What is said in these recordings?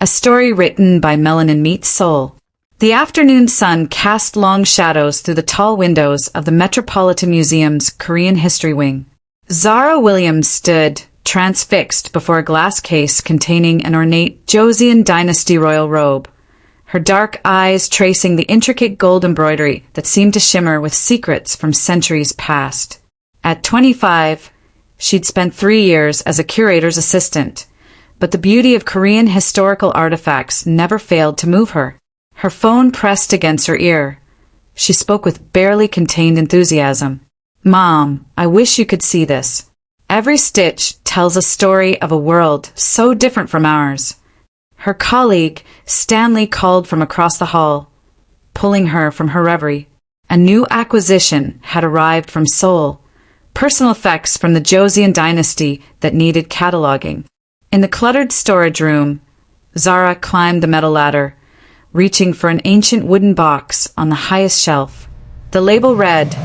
a story written by Melanin meets Seoul. The afternoon sun cast long shadows through the tall windows of the Metropolitan Museum's Korean History Wing. Zara Williams stood, transfixed before a glass case containing an ornate Joseon Dynasty royal robe, her dark eyes tracing the intricate gold embroidery that seemed to shimmer with secrets from centuries past. At 25, she'd spent 3 years as a curator's assistant, but the beauty of Korean historical artifacts never failed to move her. Her phone pressed against her ear. She spoke with barely contained enthusiasm. "Mom, I wish you could see this. Every stitch tells a story of a world so different from ours." Her colleague, Stanley, called from across the hall, pulling her from her reverie. A new acquisition had arrived from Seoul, personal effects from the Joseon Dynasty that needed cataloging. In the cluttered storage room, Zara climbed the metal ladder, reaching for an ancient wooden box on the highest shelf. The label read,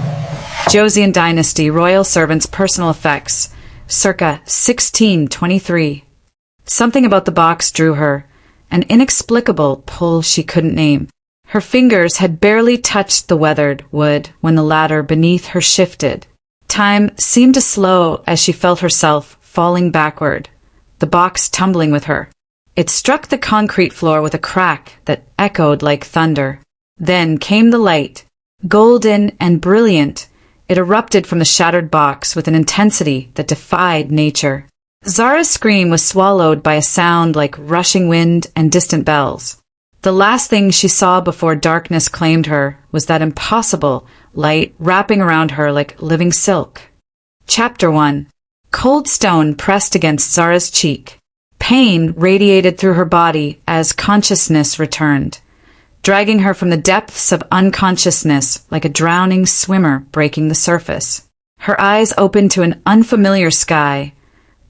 Joseon Dynasty Royal Servants Personal Effects, circa 1623. Something about the box drew her, an inexplicable pull she couldn't name. Her fingers had barely touched the weathered wood when the ladder beneath her shifted. Time seemed to slow as she felt herself falling backward, the box tumbling with her. It struck the concrete floor with a crack that echoed like thunder. Then came the light. Golden and brilliant, it erupted from the shattered box with an intensity that defied nature. Zara's scream was swallowed by a sound like rushing wind and distant bells. The last thing she saw before darkness claimed her was that impossible light wrapping around her like living silk. Chapter 1. Cold stone pressed against Zara's cheek. Pain radiated through her body as consciousness returned, dragging her from the depths of unconsciousness like a drowning swimmer breaking the surface. Her eyes opened to an unfamiliar sky,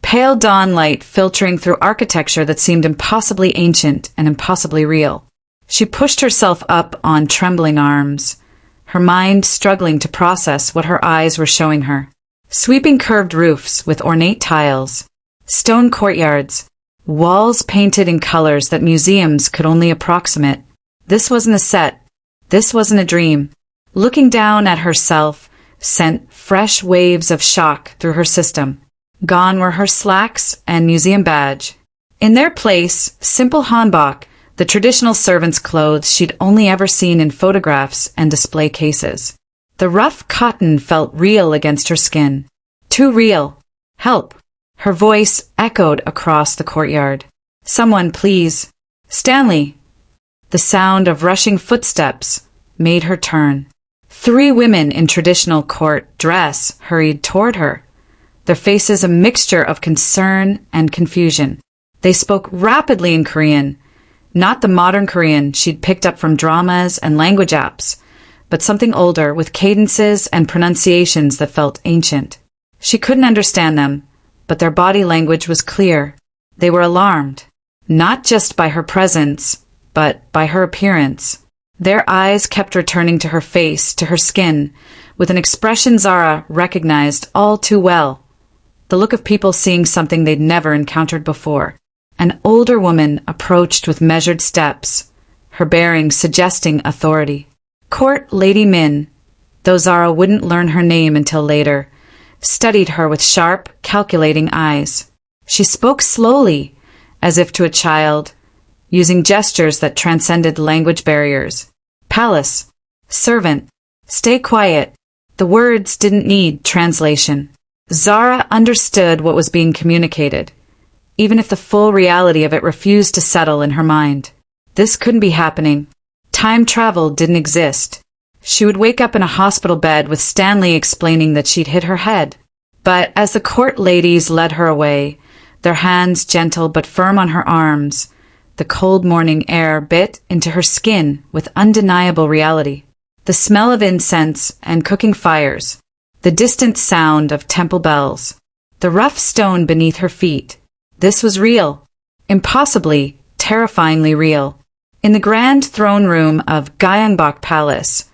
pale dawn light filtering through architecture that seemed impossibly ancient and impossibly real. She pushed herself up on trembling arms, her mind struggling to process what her eyes were showing her. Sweeping curved roofs with ornate tiles, stone courtyards, walls painted in colors that museums could only approximate. This wasn't a set. This wasn't a dream. Looking down at herself sent fresh waves of shock through her system. Gone were her slacks and museum badge. In their place, simple hanbok, the traditional servant's clothes she'd only ever seen in photographs and display cases. The rough cotton felt real against her skin. Too real. Help. Her voice echoed across the courtyard. Someone, please. Stanley. The sound of rushing footsteps made her turn. 3 women in traditional court dress hurried toward her, their faces a mixture of concern and confusion. They spoke rapidly in Korean, not the modern Korean she'd picked up from dramas and language apps, but something older with cadences and pronunciations that felt ancient. She couldn't understand them, but their body language was clear. They were alarmed, not just by her presence, but by her appearance. Their eyes kept returning to her face, to her skin, with an expression Zara recognized all too well. The look of people seeing something they'd never encountered before. An older woman approached with measured steps, her bearing suggesting authority. Court Lady Min, though Zara wouldn't learn her name until later, studied her with sharp, calculating eyes. She spoke slowly, as if to a child, using gestures that transcended language barriers. Palace. Servant. Stay quiet. The words didn't need translation. Zara understood what was being communicated, even if the full reality of it refused to settle in her mind. This couldn't be happening. Time travel didn't exist. She would wake up in a hospital bed with Stanley explaining that she'd hit her head. But as the court ladies led her away, their hands gentle but firm on her arms, the cold morning air bit into her skin with undeniable reality. The smell of incense and cooking fires, the distant sound of temple bells, the rough stone beneath her feet. This was real. Impossibly, terrifyingly real. In the grand throne room of Gyeongbok Palace,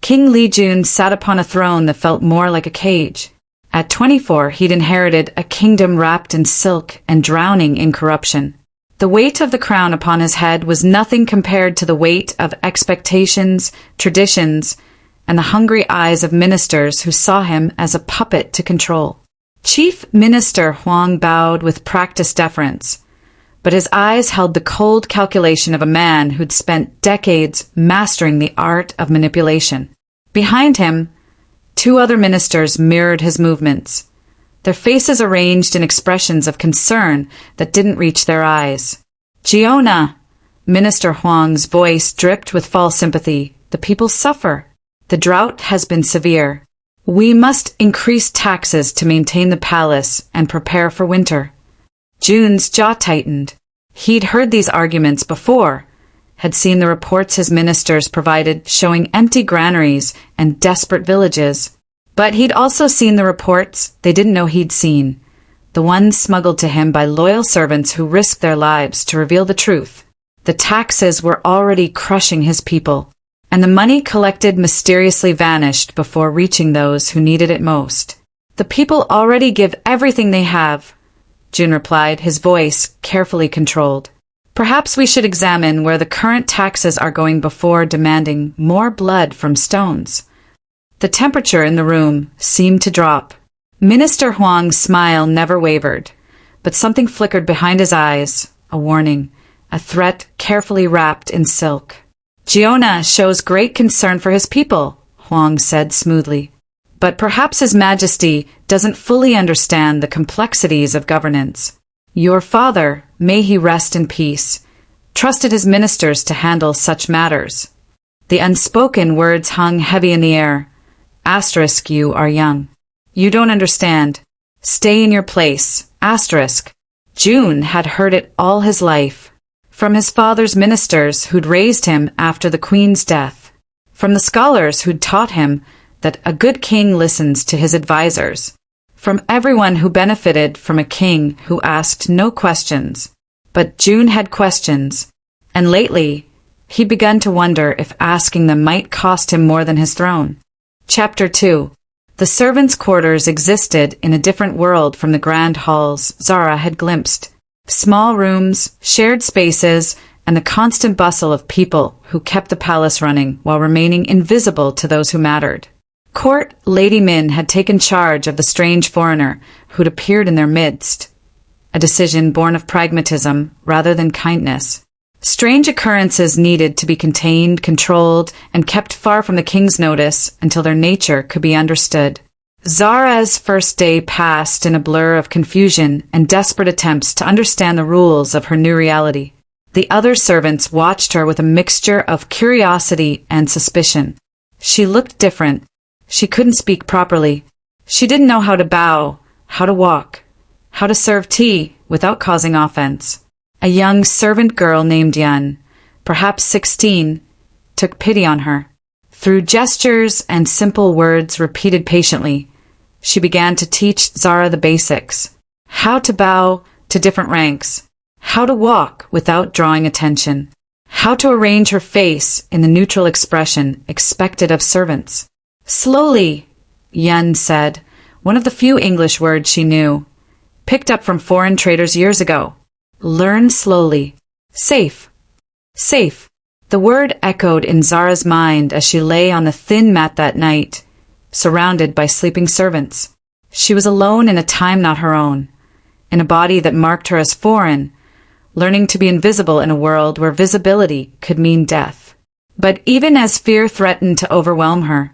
King Lee Joon sat upon a throne that felt more like a cage. At 24, he'd inherited a kingdom wrapped in silk and drowning in corruption. The weight of the crown upon his head was nothing compared to the weight of expectations, traditions, and the hungry eyes of ministers who saw him as a puppet to control. Chief Minister Hwang bowed with practiced deference, but his eyes held the cold calculation of a man who'd spent decades mastering the art of manipulation. Behind him, 2 other ministers mirrored his movements, their faces arranged in expressions of concern that didn't reach their eyes. "Giona!" Minister Hwang's voice dripped with false sympathy. "The people suffer. The drought has been severe. We must increase taxes to maintain the palace and prepare for winter." Joon's jaw tightened. He'd heard these arguments before, had seen the reports his ministers provided showing empty granaries and desperate villages. But he'd also seen the reports they didn't know he'd seen, the ones smuggled to him by loyal servants who risked their lives to reveal the truth. The taxes were already crushing his people, and the money collected mysteriously vanished before reaching those who needed it most. "The people already give everything they have," Joon replied, his voice carefully controlled. "Perhaps we should examine where the current taxes are going before demanding more blood from stones." The temperature in the room seemed to drop. Minister Hwang's smile never wavered, but something flickered behind his eyes, a warning, a threat carefully wrapped in silk. "Giona shows great concern for his people," Hwang said smoothly. "But perhaps His Majesty doesn't fully understand the complexities of governance. Your father, may he rest in peace, trusted his ministers to handle such matters." The unspoken words hung heavy in the air. Asterisk, "You are young. You don't understand. Stay in your place." Asterisk. Joon had heard it all his life. From his father's ministers who'd raised him after the queen's death. From the scholars who'd taught him that a good king listens to his advisors. From everyone who benefited from a king who asked no questions. But Joon had questions, and lately he'd begun to wonder if asking them might cost him more than his throne. Chapter 2. The servants' quarters existed in a different world from the grand halls Zara had glimpsed. Small rooms, shared spaces, and the constant bustle of people who kept the palace running while remaining invisible to those who mattered. Court Lady Min had taken charge of the strange foreigner who'd appeared in their midst, a decision born of pragmatism rather than kindness. Strange occurrences needed to be contained, controlled, and kept far from the king's notice until their nature could be understood. Zara's first day passed in a blur of confusion and desperate attempts to understand the rules of her new reality. The other servants watched her with a mixture of curiosity and suspicion. She looked different. She couldn't speak properly. She didn't know how to bow, how to walk, how to serve tea without causing offense. A young servant girl named Yun, perhaps 16, took pity on her. Through gestures and simple words repeated patiently, she began to teach Zara the basics. How to bow to different ranks, how to walk without drawing attention, how to arrange her face in the neutral expression expected of servants. Slowly, Yun said, one of the few English words she knew, picked up from foreign traders years ago. Learn slowly. Safe. Safe. The word echoed in Zara's mind as she lay on the thin mat that night, surrounded by sleeping servants. She was alone in a time not her own, in a body that marked her as foreign, learning to be invisible in a world where visibility could mean death. But even as fear threatened to overwhelm her,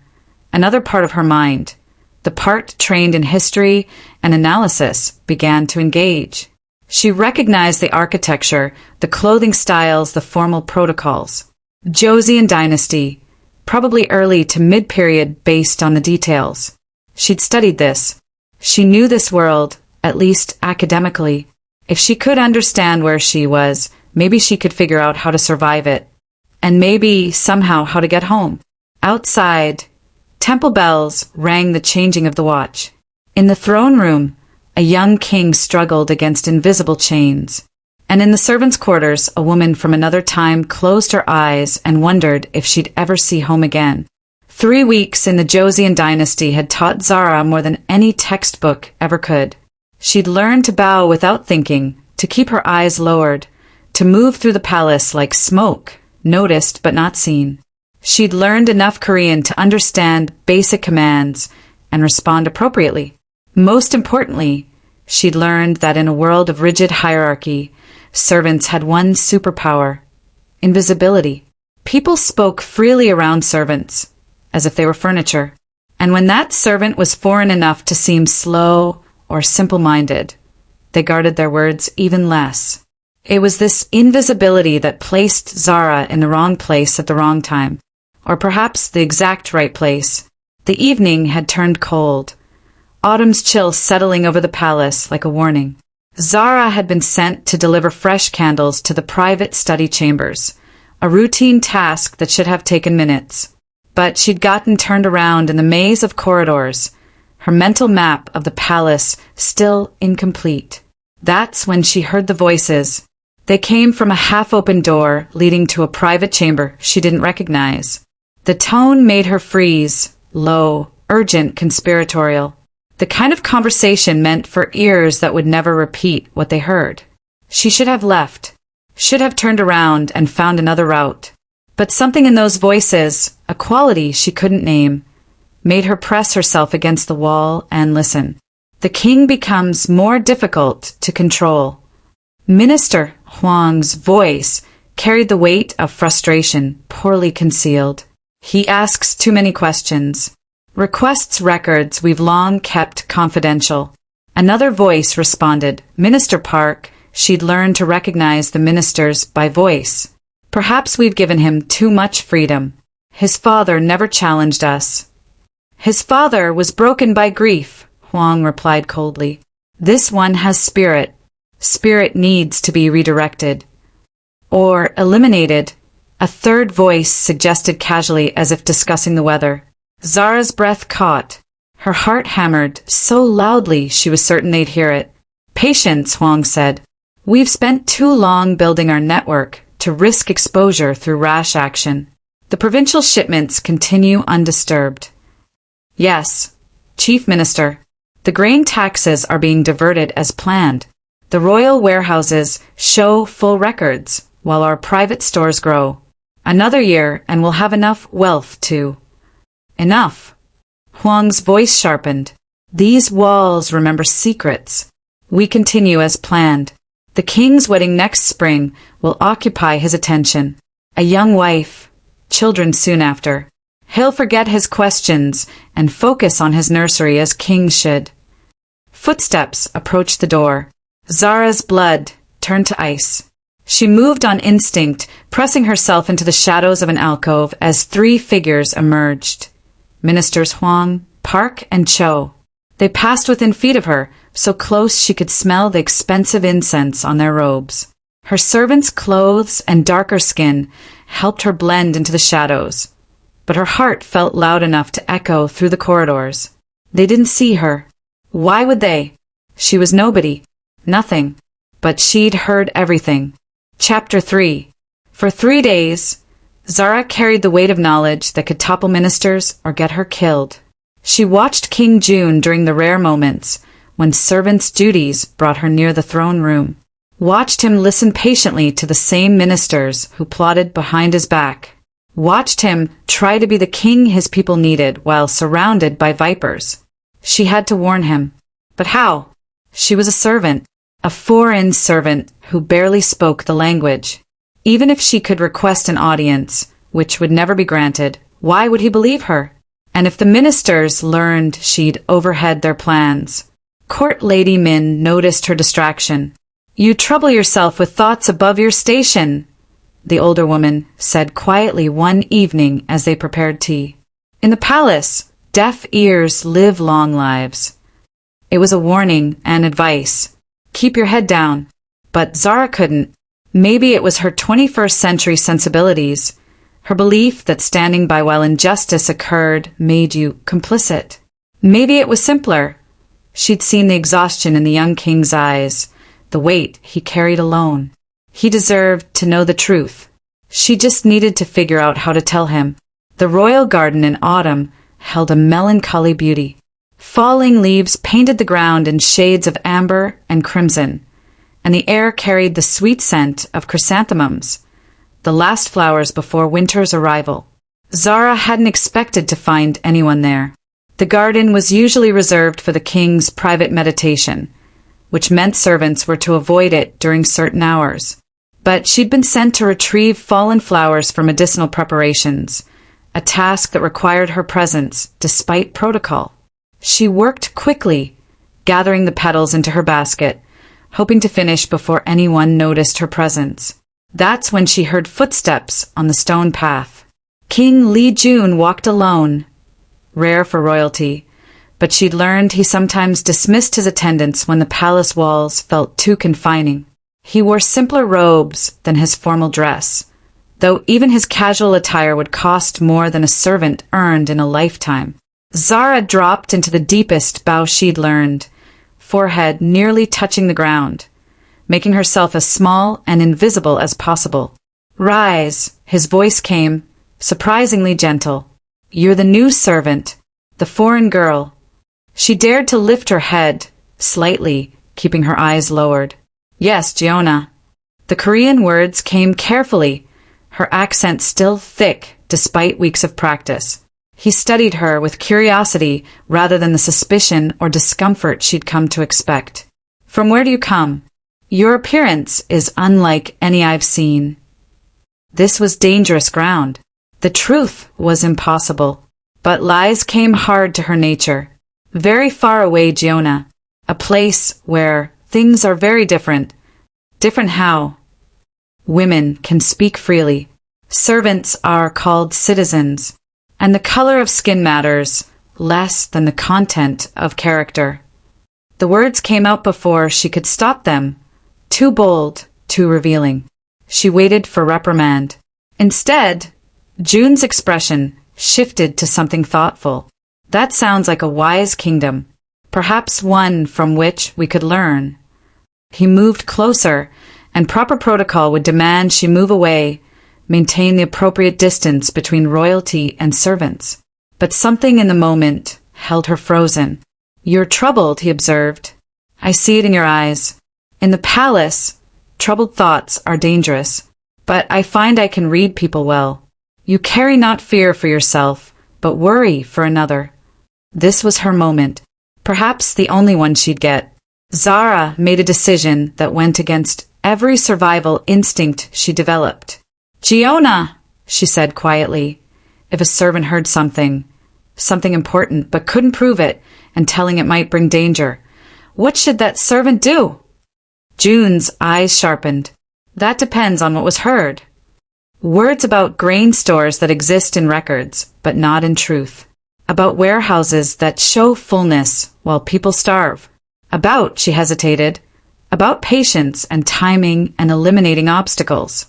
another part of her mind, the part trained in history and analysis, began to engage. She recognized the architecture, the clothing styles, the formal protocols. Joseon Dynasty, probably early to mid-period based on the details. She'd studied this. She knew this world, at least academically. If she could understand where she was, maybe she could figure out how to survive it. And maybe, somehow, how to get home. Outside, temple bells rang the changing of the watch. In the throne room, a young king struggled against invisible chains. And in the servants' quarters, a woman from another time closed her eyes and wondered if she'd ever see home again. 3 weeks in the Joseon Dynasty had taught Zara more than any textbook ever could. She'd learned to bow without thinking, to keep her eyes lowered, to move through the palace like smoke, noticed but not seen. She'd learned enough Korean to understand basic commands and respond appropriately. Most importantly, she'd learned that in a world of rigid hierarchy, servants had one superpower: invisibility. People spoke freely around servants, as if they were furniture. And when that servant was foreign enough to seem slow or simple-minded, they guarded their words even less. It was this invisibility that placed Zara in the wrong place at the wrong time, or perhaps the exact right place. The evening had turned cold, autumn's chill settling over the palace like a warning. Zara had been sent to deliver fresh candles to the private study chambers, a routine task that should have taken minutes. But she'd gotten turned around in the maze of corridors, her mental map of the palace still incomplete. That's when she heard the voices. They came from a half-open door leading to a private chamber she didn't recognize. The tone made her freeze, low, urgent, conspiratorial. The kind of conversation meant for ears that would never repeat what they heard. She should have left, should have turned around and found another route. But something in those voices, a quality she couldn't name, made her press herself against the wall and listen. The king becomes more difficult to control. Minister Hwang's voice carried the weight of frustration, poorly concealed. He asks too many questions. Requests records we've long kept confidential. Another voice responded, Minister Park. She'd learned to recognize the ministers by voice. Perhaps we've given him too much freedom. His father never challenged us. His father was broken by grief, Hwang replied coldly. This one has spirit. Spirit needs to be redirected. Or eliminated, a third voice suggested casually as if discussing the weather. Zara's breath caught. Her heart hammered so loudly she was certain they'd hear it. Patience, Hwang said. We've spent too long building our network to risk exposure through rash action. The provincial shipments continue undisturbed. Yes, Chief Minister, the grain taxes are being diverted as planned. The royal warehouses show full records, while our private stores grow. Another year and we'll have enough wealth to... Enough. Hwang's voice sharpened. These walls remember secrets. We continue as planned. The king's wedding next spring will occupy his attention. A young wife, children soon after. He'll forget his questions and focus on his nursery as kings should. Footsteps approached the door. Zara's blood turned to ice. She moved on instinct, pressing herself into the shadows of an alcove as three figures emerged. Ministers Hwang, Park, and Cho. They passed within feet of her, so close she could smell the expensive incense on their robes. Her servants' clothes and darker skin helped her blend into the shadows, but her heart felt loud enough to echo through the corridors. They didn't see her. Why would they? She was nobody, nothing, but she'd heard everything. Chapter 3. For 3 days, Zara carried the weight of knowledge that could topple ministers or get her killed. She watched King Joon during the rare moments when servants' duties brought her near the throne room. Watched him listen patiently to the same ministers who plotted behind his back. Watched him try to be the king his people needed while surrounded by vipers. She had to warn him. But how? She was a servant, a foreign servant who barely spoke the language. Even if she could request an audience, which would never be granted, why would he believe her? And if the ministers learned she'd overhead their plans? Court Lady Min noticed her distraction. You trouble yourself with thoughts above your station, the older woman said quietly one evening as they prepared tea. In the palace, deaf ears live long lives. It was a warning and advice. Keep your head down. But Zara couldn't. Maybe it was her 21st century sensibilities, her belief that standing by while injustice occurred made you complicit. Maybe it was simpler. She'd seen the exhaustion in the young king's eyes, the weight he carried alone. He deserved to know the truth. She just needed to figure out how to tell him. The royal garden in autumn held a melancholy beauty. Falling leaves painted the ground in shades of amber and crimson, and the air carried the sweet scent of chrysanthemums, the last flowers before winter's arrival. Zara hadn't expected to find anyone there. The garden was usually reserved for the king's private meditation, which meant servants were to avoid it during certain hours. But she'd been sent to retrieve fallen flowers for medicinal preparations, a task that required her presence despite protocol. She worked quickly, gathering the petals into her basket, hoping to finish before anyone noticed her presence. That's when she heard footsteps on the stone path. King Lee Joon walked alone, rare for royalty, but she'd learned he sometimes dismissed his attendants when the palace walls felt too confining. He wore simpler robes than his formal dress, though even his casual attire would cost more than a servant earned in a lifetime. Zara dropped into the deepest bow she'd learned, forehead nearly touching the ground, making herself as small and invisible as possible. "Rise," his voice came, surprisingly gentle. "You're the new servant, the foreign girl." She dared to lift her head, slightly, keeping her eyes lowered. "Yes, Giona." The Korean words came carefully, her accent still thick despite weeks of practice. He studied her with curiosity rather than the suspicion or discomfort she'd come to expect. "From where do you come? Your appearance is unlike any I've seen." This was dangerous ground. The truth was impossible, but lies came hard to her nature. "Very far away, Giona. A place where things are very different." "Different how?" "Women can speak freely. Servants are called citizens. And the color of skin matters less than the content of character." The words came out before she could stop them. Too bold, too revealing. She waited for reprimand. Instead, June's expression shifted to something thoughtful. "That sounds like a wise kingdom, perhaps one from which we could learn." He moved closer, and proper protocol would demand she move away, maintain the appropriate distance between royalty and servants. But something in the moment held her frozen. "You're troubled," he observed. "I see it in your eyes. In the palace, troubled thoughts are dangerous, but I find I can read people well. You carry not fear for yourself, but worry for another." This was her moment, perhaps the only one she'd get. Zara made a decision that went against every survival instinct she developed. "Giona," she said quietly. If a servant heard something important, but couldn't prove it, and telling it might bring danger, what should that servant do? June's eyes sharpened. "That depends on what was heard. Words about grain stores that exist in records, but not in truth. About warehouses that show fullness while people starve. About," she hesitated, "about patience and timing and eliminating obstacles."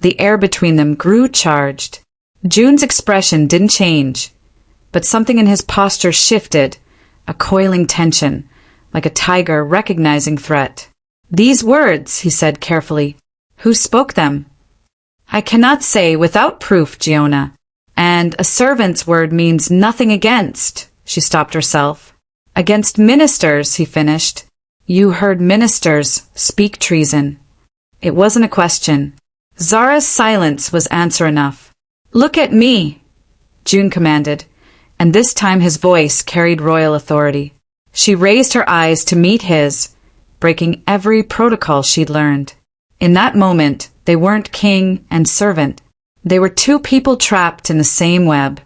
The air between them grew charged. June's expression didn't change, but something in his posture shifted, a coiling tension, like a tiger recognizing threat. "These words," he said carefully. "Who spoke them?" "I cannot say without proof, Giona. And a servant's word means nothing against." She stopped herself. "Against ministers," he finished. "You heard ministers speak treason." It wasn't a question. Zara's silence was answer enough. "Look at me," June commanded, and this time his voice carried royal authority. She raised her eyes to meet his, breaking every protocol she'd learned. In that moment, they weren't king and servant. They were two people trapped in the same web,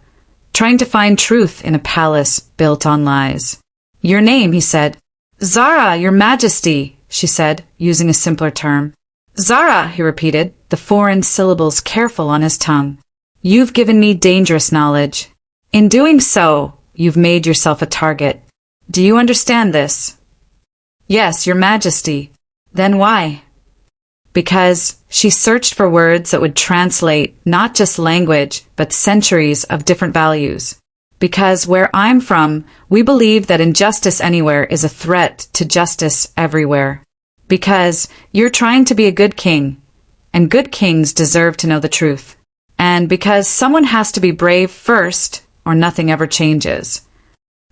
trying to find truth in a palace built on lies. "Your name," he said. "Zara, your majesty," she said, using a simpler term. "Zara," he repeated, the foreign syllables careful on his tongue. "You've given me dangerous knowledge. In doing so, you've made yourself a target. Do you understand this?" "Yes, your majesty." "Then why?" Because she searched for words that would translate not just language, but centuries of different values. Because where I'm from, we believe that injustice anywhere is a threat to justice everywhere. Because you're trying to be a good king, and good kings deserve to know the truth. And because someone has to be brave first, or nothing ever changes.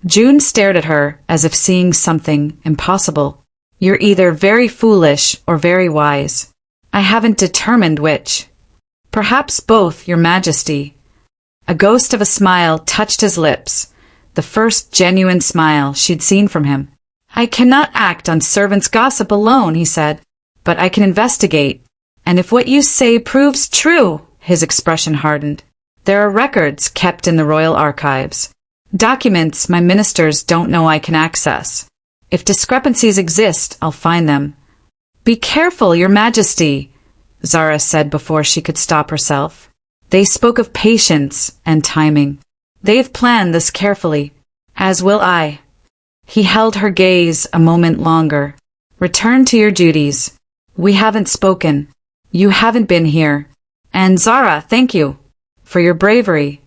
June stared at her as if seeing something impossible. You're either very foolish or very wise. I haven't determined which. Perhaps both, Your Majesty. A ghost of a smile touched his lips, the first genuine smile she'd seen from him. I cannot act on servants' gossip alone, he said, but I can investigate, and if what you say proves true, his expression hardened. There are records kept in the royal archives. Documents my ministers don't know I can access. If discrepancies exist, I'll find them. Be careful, Your Majesty, Zara said before she could stop herself. They spoke of patience and timing. They've planned this carefully, as will I. He held her gaze a moment longer. Return to your duties. We haven't spoken. You haven't been here. And Zara, thank you for your bravery.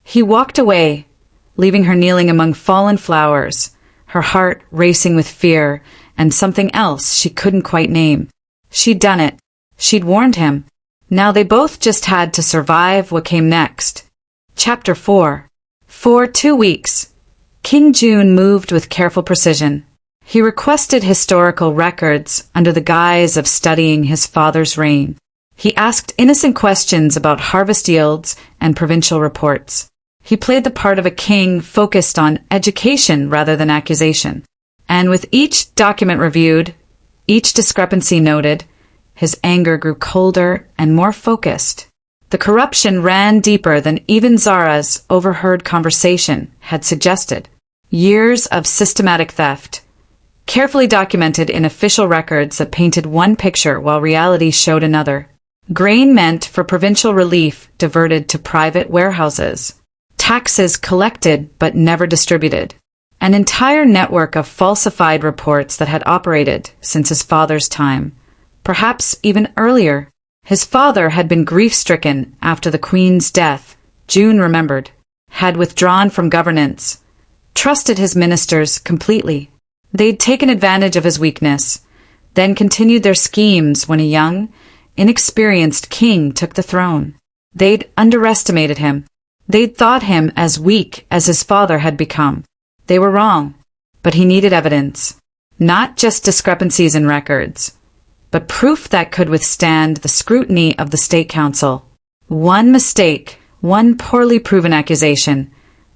He walked away, leaving her kneeling among fallen flowers, her heart racing with fear and something else she couldn't quite name. She'd done it. She'd warned him. Now they both just had to survive what came next. Chapter 4. For 2 weeks, King Joon moved with careful precision. He requested historical records under the guise of studying his father's reign. He asked innocent questions about harvest yields and provincial reports. He played the part of a king focused on education rather than accusation. And with each document reviewed, each discrepancy noted, his anger grew colder and more focused. The corruption ran deeper than even Zara's overheard conversation had suggested. Years of systematic theft, carefully documented in official records that painted one picture while reality showed another. Grain meant for provincial relief diverted to private warehouses. Taxes collected but never distributed. An entire network of falsified reports that had operated since his father's time. Perhaps even earlier. His father had been grief-stricken after the Queen's death, Joon remembered, had withdrawn from governance, trusted his ministers completely. They'd taken advantage of his weakness, then continued their schemes when a young, inexperienced king took the throne. They'd underestimated him. They'd thought him as weak as his father had become. They were wrong, but he needed evidence. Not just discrepancies in records, but proof that could withstand the scrutiny of the State Council. One mistake, one poorly proven accusation,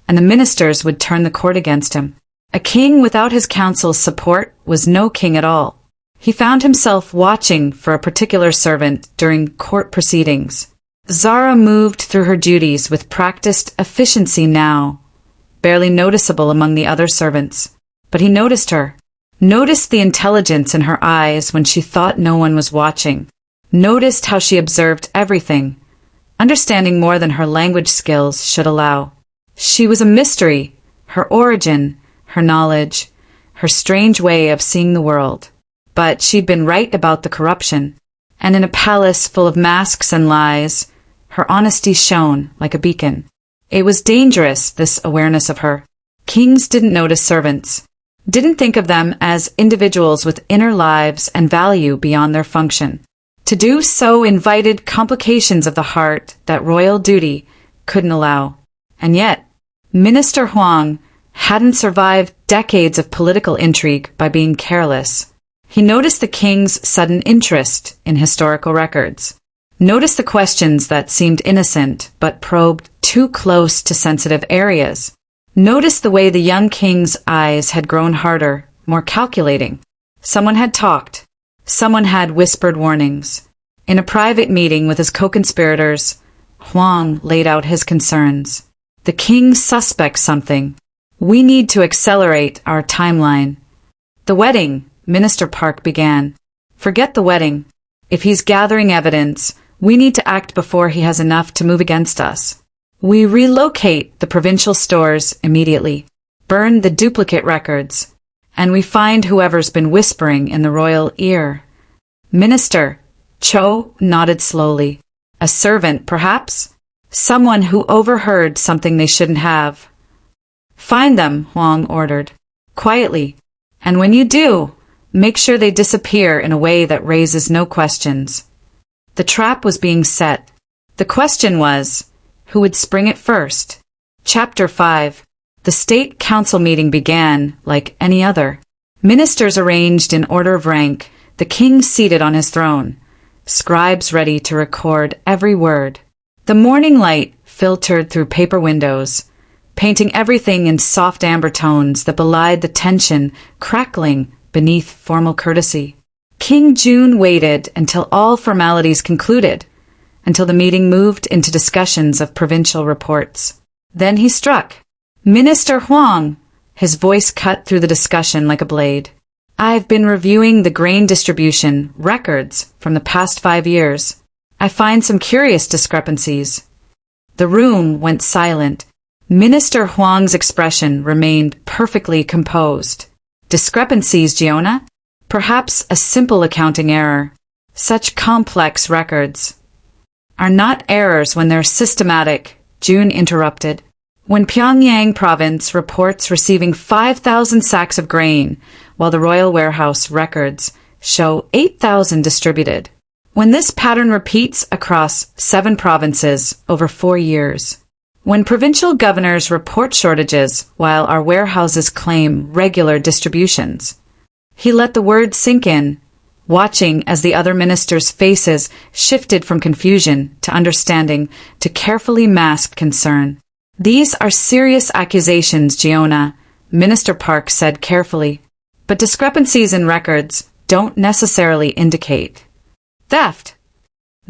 and the ministers would turn the court against him. A king without his council's support was no king at all. He found himself watching for a particular servant during court proceedings. Zara moved through her duties with practiced efficiency now, barely noticeable among the other servants. But he noticed her. Noticed the intelligence in her eyes when she thought no one was watching. Noticed how she observed everything, understanding more than her language skills should allow. She was a mystery, her origin, her knowledge, her strange way of seeing the world. But she'd been right about the corruption, and in a palace full of masks and lies, her honesty shone like a beacon. It was dangerous, this awareness of her. Kings didn't notice servants. Didn't think of them as individuals with inner lives and value beyond their function. To do so invited complications of the heart that royal duty couldn't allow. And yet, Minister Huang hadn't survived decades of political intrigue by being careless. He noticed the king's sudden interest in historical records. Noticed the questions that seemed innocent but probed too close to sensitive areas. Noticed the way the young king's eyes had grown harder, more calculating. Someone had talked. Someone had whispered warnings. In a private meeting with his co-conspirators, Huang laid out his concerns. The king suspects something. We need to accelerate our timeline. The wedding, Minister Park began. Forget the wedding. If he's gathering evidence, we need to act before he has enough to move against us. We relocate the provincial stores immediately, burn the duplicate records, and we find whoever's been whispering in the royal ear. Minister Cho nodded slowly. A servant, perhaps? Someone who overheard something they shouldn't have. Find them, Huang ordered, quietly, and when you do, make sure they disappear in a way that raises no questions. The trap was being set. The question was, who would spring it first? Chapter 5. The State Council meeting began like any other. Ministers arranged in order of rank, the king seated on his throne, scribes ready to record every word. The morning light filtered through paper windows, painting everything in soft amber tones that belied the tension crackling beneath formal courtesy. King Joon waited until all formalities concluded, until the meeting moved into discussions of provincial reports. Then he struck. Minister Hwang, his voice cut through the discussion like a blade. I've been reviewing the grain distribution records from the past 5 years. I find some curious discrepancies. The room went silent. Minister Hwang's expression remained perfectly composed. Discrepancies, Giona? Perhaps a simple accounting error. Such complex records are not errors when they're systematic, Joon interrupted. When Pyongyang province reports receiving 5,000 sacks of grain, while the royal warehouse records show 8,000 distributed. When this pattern repeats across 7 provinces over 4 years. When provincial governors report shortages while our warehouses claim regular distributions. He let the words sink in, watching as the other ministers' faces shifted from confusion to understanding to carefully masked concern. These are serious accusations, Giona, Minister Park said carefully. But discrepancies in records don't necessarily indicate theft.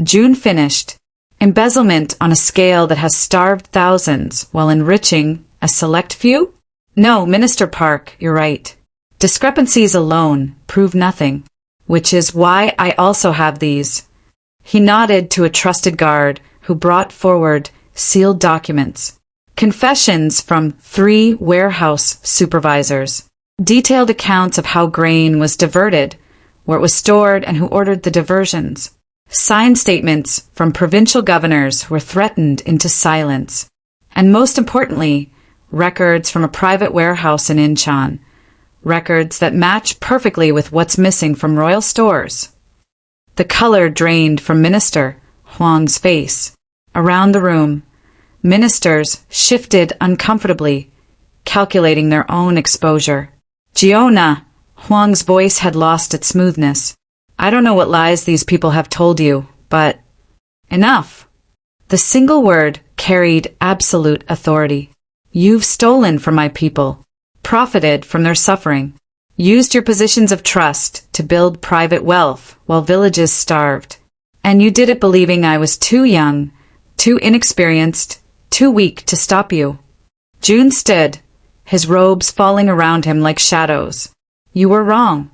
Joon finished. Embezzlement on a scale that has starved thousands while enriching a select few? No, Minister Park, you're right. Discrepancies alone prove nothing, which is why I also have these. He nodded to a trusted guard who brought forward sealed documents. Confessions from 3 warehouse supervisors. Detailed accounts of how grain was diverted, where it was stored, and who ordered the diversions. Signed statements from provincial governors who were threatened into silence. And most importantly, records from a private warehouse in Incheon. Records that match perfectly with what's missing from royal stores. The color drained from Minister Hwang's face. Around the room, ministers shifted uncomfortably, calculating their own exposure. Giona, Hwang's voice had lost its smoothness. I don't know what lies these people have told you, but enough. The single word carried absolute authority. You've stolen from my people, profited from their suffering, used your positions of trust to build private wealth while villages starved. And you did it believing I was too young, too inexperienced, too weak to stop you. Joon stood, his robes falling around him like shadows. You were wrong.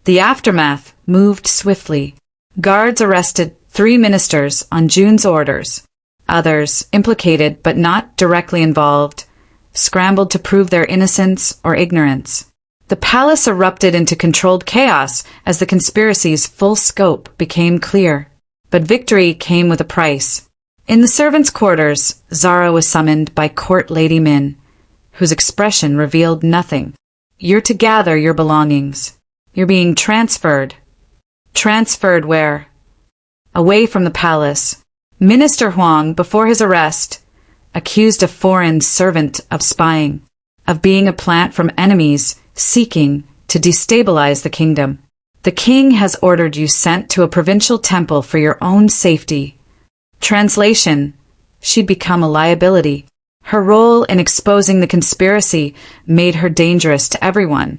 The aftermath moved swiftly. Guards arrested 3 ministers on Joon's orders. Others, implicated but not directly involved, scrambled to prove their innocence or ignorance. The palace erupted into controlled chaos as the conspiracy's full scope became clear. But victory came with a price. In the servants' quarters, Zara was summoned by Court Lady Min, whose expression revealed nothing. You're to gather your belongings. You're being transferred. Transferred where? Away from the palace. Minister Hwang, before his arrest, accused a foreign servant of spying, of being a plant from enemies seeking to destabilize the kingdom. The king has ordered you sent to a provincial temple for your own safety. Translation: she'd become a liability. Her role in exposing the conspiracy made her dangerous to everyone.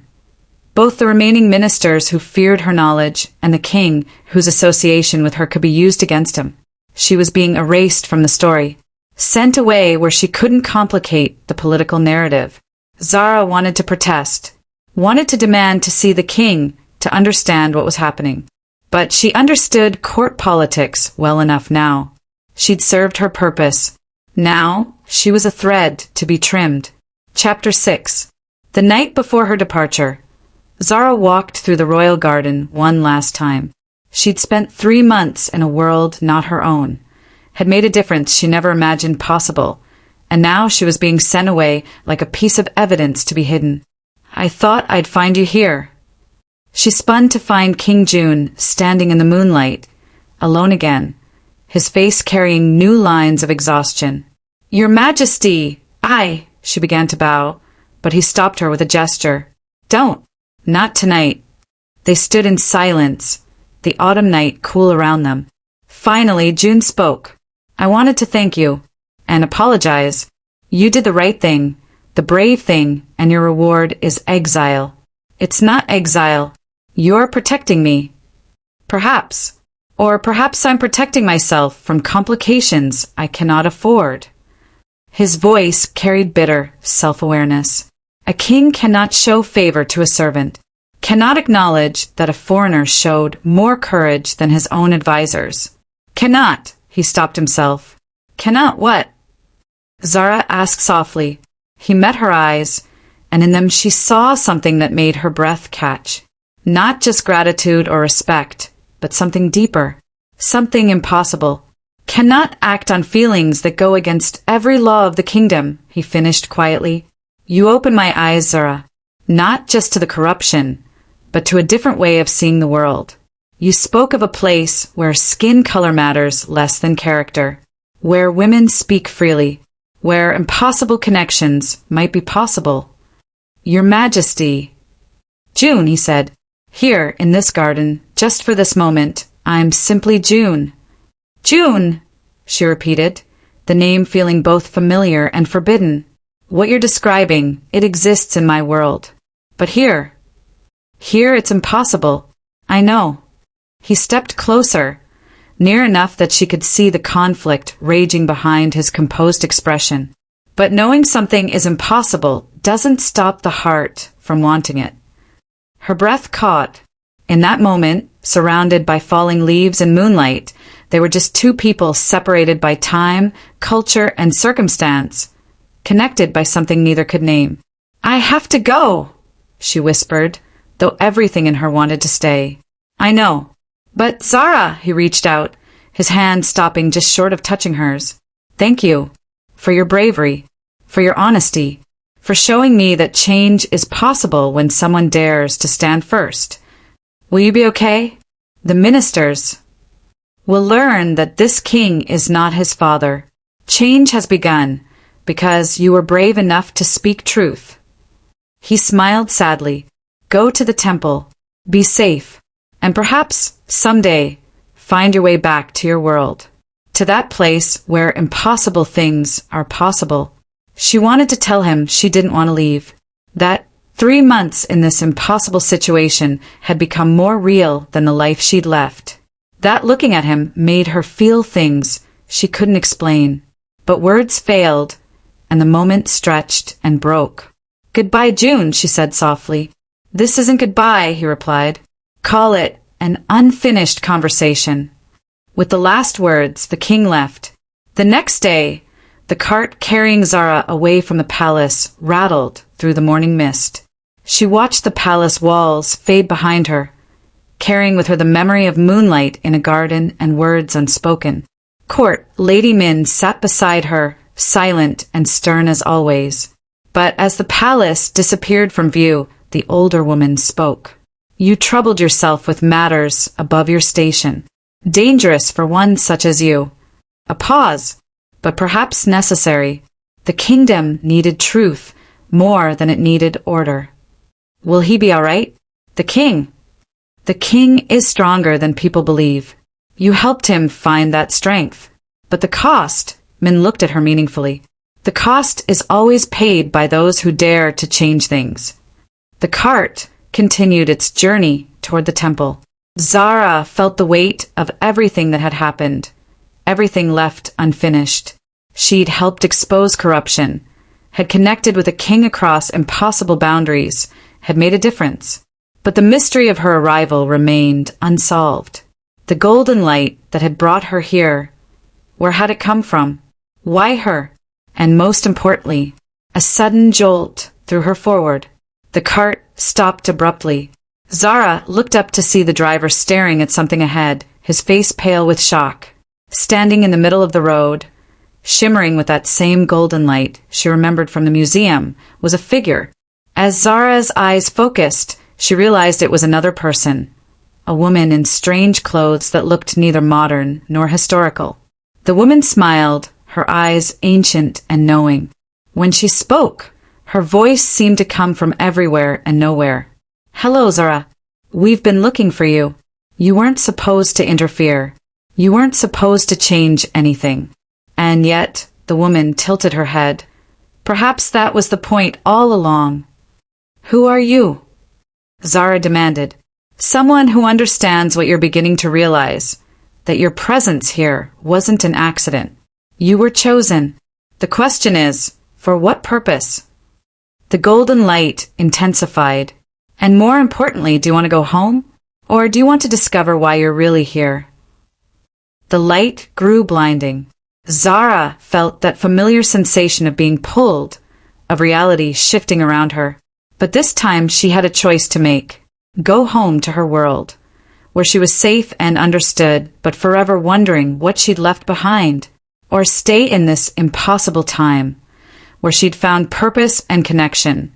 Both the remaining ministers who feared her knowledge and the king whose association with her could be used against him. She was being erased from the story, sent away where she couldn't complicate the political narrative. Zara wanted to protest, wanted to demand to see the king, to understand what was happening. But she understood court politics well enough now. She'd served her purpose. Now, she was a thread to be trimmed. Chapter 6. The night before her departure, Zara walked through the royal garden one last time. She'd spent 3 months in a world not her own, had made a difference she never imagined possible, and now she was being sent away like a piece of evidence to be hidden. I thought I'd find you here. She spun to find King Joon standing in the moonlight, alone again, his face carrying new lines of exhaustion. Your Majesty, she began to bow, but he stopped her with a gesture. Don't. Not tonight. They stood in silence, the autumn night cool around them. Finally, Joon spoke. I wanted to thank you and apologize. You did the right thing, the brave thing, and your reward is exile. It's not exile. You're protecting me. Perhaps. Or perhaps I'm protecting myself from complications I cannot afford. His voice carried bitter self-awareness. A king cannot show favor to a servant, cannot acknowledge that a foreigner showed more courage than his own advisors. Cannot, he stopped himself. Cannot what? Zara asked softly. He met her eyes, and in them she saw something that made her breath catch. Not just gratitude or respect, but something deeper, something impossible. Cannot act on feelings that go against every law of the kingdom, he finished quietly. You open my eyes, Zara, not just to the corruption, but to a different way of seeing the world. You spoke of a place where skin color matters less than character, where women speak freely, where impossible connections might be possible. Your Majesty. Joon, he said, here in this garden, just for this moment, I'm simply Joon. Joon, she repeated, the name feeling both familiar and forbidden. What you're describing, it exists in my world. But here it's impossible. I know. He stepped closer, near enough that she could see the conflict raging behind his composed expression. But knowing something is impossible doesn't stop the heart from wanting it. Her breath caught. In that moment, surrounded by falling leaves and moonlight, they were just two people separated by time, culture, and circumstance, connected by something neither could name. I have to go, she whispered, though everything in her wanted to stay. I know. But Zara, he reached out, his hand stopping just short of touching hers. Thank you. For your bravery. For your honesty. For showing me that change is possible when someone dares to stand first. Will you be okay? The ministers will learn that this king is not his father. Change has begun because you were brave enough to speak truth. He smiled sadly. Go to the temple. Be safe. And perhaps, someday, find your way back to your world. To that place where impossible things are possible. She wanted to tell him she didn't want to leave. That 3 months in this impossible situation had become more real than the life she'd left. That looking at him made her feel things she couldn't explain. But words failed, and the moment stretched and broke. Goodbye, Joon, she said softly. This isn't goodbye, he replied. Call it an unfinished conversation. With the last words, the king left. The next day, the cart carrying Zara away from the palace rattled through the morning mist. She watched the palace walls fade behind her, carrying with her the memory of moonlight in a garden and words unspoken. Court, Lady Min sat beside her, silent and stern as always. But as the palace disappeared from view, the older woman spoke. You troubled yourself with matters above your station. Dangerous for one such as you. A pause, but perhaps necessary. The kingdom needed truth more than it needed order. Will he be all right? The king. The king is stronger than people believe. You helped him find that strength. But the cost, Min looked at her meaningfully. The cost is always paid by those who dare to change things. The cart continued its journey toward the temple. Zara felt the weight of everything that had happened, everything left unfinished. She'd helped expose corruption, had connected with a king across impossible boundaries, had made a difference. But the mystery of her arrival remained unsolved. The golden light that had brought her here, where had it come from? Why her? And most importantly, a sudden jolt threw her forward. The cart stopped abruptly. Zara looked up to see the driver staring at something ahead, his face pale with shock. Standing in the middle of the road, shimmering with that same golden light she remembered from the museum, was a figure. As Zara's eyes focused, she realized it was another person, a woman in strange clothes that looked neither modern nor historical. The woman smiled, her eyes ancient and knowing. When she spoke, her voice seemed to come from everywhere and nowhere. Hello, Zara. We've been looking for you. You weren't supposed to interfere. You weren't supposed to change anything. And yet, the woman tilted her head. Perhaps that was the point all along. Who are you? Zara demanded. Someone who understands what you're beginning to realize, that your presence here wasn't an accident. You were chosen. The question is, for what purpose? The golden light intensified. And more importantly, do you want to go home? Or do you want to discover why you're really here? The light grew blinding. Zara felt that familiar sensation of being pulled, of reality shifting around her. But this time she had a choice to make. Go home to her world, where she was safe and understood, but forever wondering what she'd left behind. Or stay in this impossible time, where she'd found purpose and connection,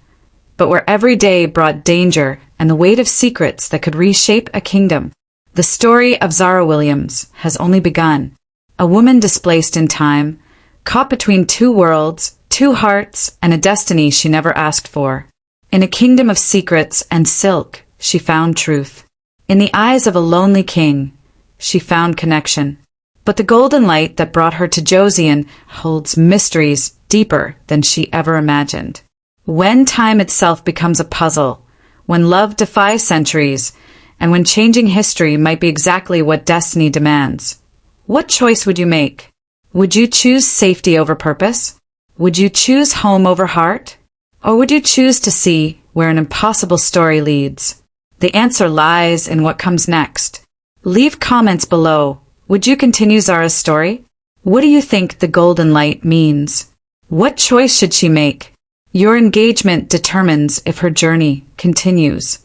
but where every day brought danger and the weight of secrets that could reshape a kingdom. The story of Zara Williams has only begun. A woman displaced in time, caught between two worlds, two hearts, and a destiny she never asked for. In a kingdom of secrets and silk, she found truth. In the eyes of a lonely king, she found connection. But the golden light that brought her to Joseon holds mysteries deeper than she ever imagined. When time itself becomes a puzzle, when love defies centuries, and when changing history might be exactly what destiny demands, what choice would you make? Would you choose safety over purpose? Would you choose home over heart? Or would you choose to see where an impossible story leads? The answer lies in what comes next. Leave comments below. Would you continue Zara's story? What do you think the golden light means? What choice should she make? Your engagement determines if her journey continues.